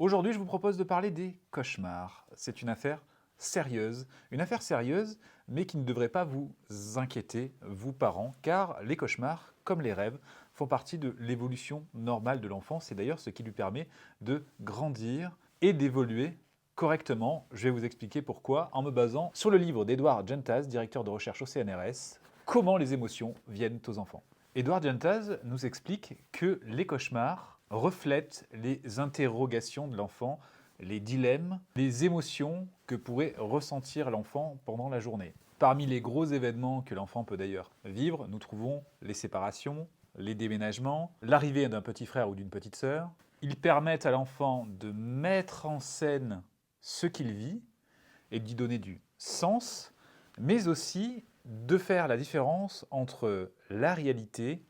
Aujourd'hui, je vous propose de parler des cauchemars. C'est une affaire sérieuse, mais qui ne devrait pas vous inquiéter, vous parents, car les cauchemars, comme les rêves, font partie de l'évolution normale de l'enfant. C'est d'ailleurs ce qui lui permet de grandir et d'évoluer correctement. Je vais vous expliquer pourquoi en me basant sur le livre d'Edward Gentaz, directeur de recherche au CNRS, Comment les émotions viennent aux enfants. Edward Gentaz nous explique que les cauchemars reflètent les interrogations de l'enfant, les dilemmes, les émotions que pourrait ressentir l'enfant pendant la journée. Parmi les gros événements que l'enfant peut d'ailleurs vivre, nous trouvons les séparations, les déménagements, l'arrivée d'un petit frère ou d'une petite sœur. Ils permettent à l'enfant de mettre en scène ce qu'il vit et d'y donner du sens, mais aussi de faire la différence entre la réalité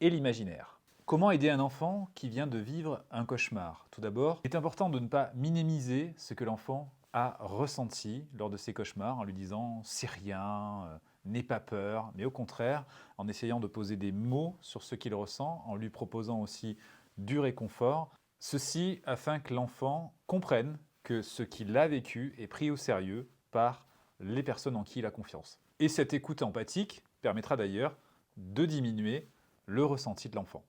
et l'imaginaire. Comment aider un enfant qui vient de vivre un cauchemar? Tout d'abord, il est important de ne pas minimiser ce que l'enfant a ressenti lors de ces cauchemars en lui disant « c'est rien, n'aie pas peur », mais au contraire, en essayant de poser des mots sur ce qu'il ressent, en lui proposant aussi du réconfort, ceci afin que l'enfant comprenne que ce qu'il a vécu est pris au sérieux par les personnes en qui il a confiance. Et cette écoute empathique permettra d'ailleurs de diminuer le ressenti de l'enfant.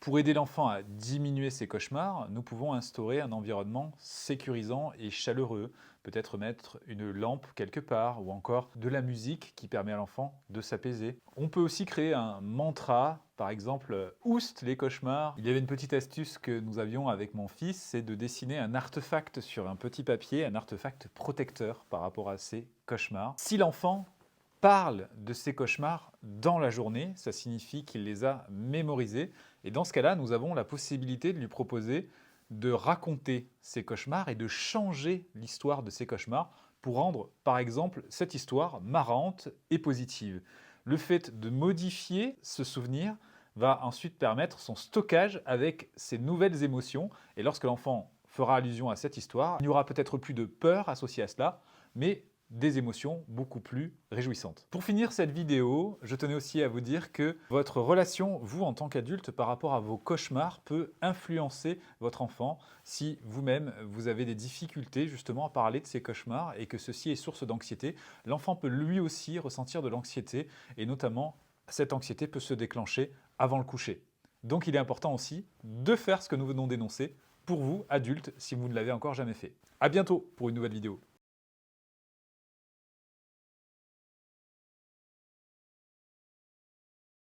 Pour aider l'enfant à diminuer ses cauchemars, nous pouvons instaurer un environnement sécurisant et chaleureux, peut-être mettre une lampe quelque part ou encore de la musique qui permet à l'enfant de s'apaiser. On peut aussi créer un mantra, par exemple « Oust les cauchemars ». Il y avait une petite astuce que nous avions avec mon fils, c'est de dessiner un artefact sur un petit papier, un artefact protecteur par rapport à ses cauchemars. Si l'enfant parle de ses cauchemars dans la journée, ça signifie qu'il les a mémorisés. Et dans ce cas-là, nous avons la possibilité de lui proposer de raconter ses cauchemars et de changer l'histoire de ses cauchemars pour rendre, par exemple, cette histoire marrante et positive. Le fait de modifier ce souvenir va ensuite permettre son stockage avec ses nouvelles émotions. Et lorsque l'enfant fera allusion à cette histoire, il n'y aura peut-être plus de peur associée à cela, mais des émotions beaucoup plus réjouissantes. Pour finir cette vidéo, je tenais aussi à vous dire que votre relation, vous en tant qu'adulte, par rapport à vos cauchemars, peut influencer votre enfant si vous-même vous avez des difficultés justement à parler de ces cauchemars et que ceci est source d'anxiété. L'enfant peut lui aussi ressentir de l'anxiété et notamment cette anxiété peut se déclencher avant le coucher. Donc il est important aussi de faire ce que nous venons d'énoncer pour vous, adultes, si vous ne l'avez encore jamais fait. À bientôt pour une nouvelle vidéo.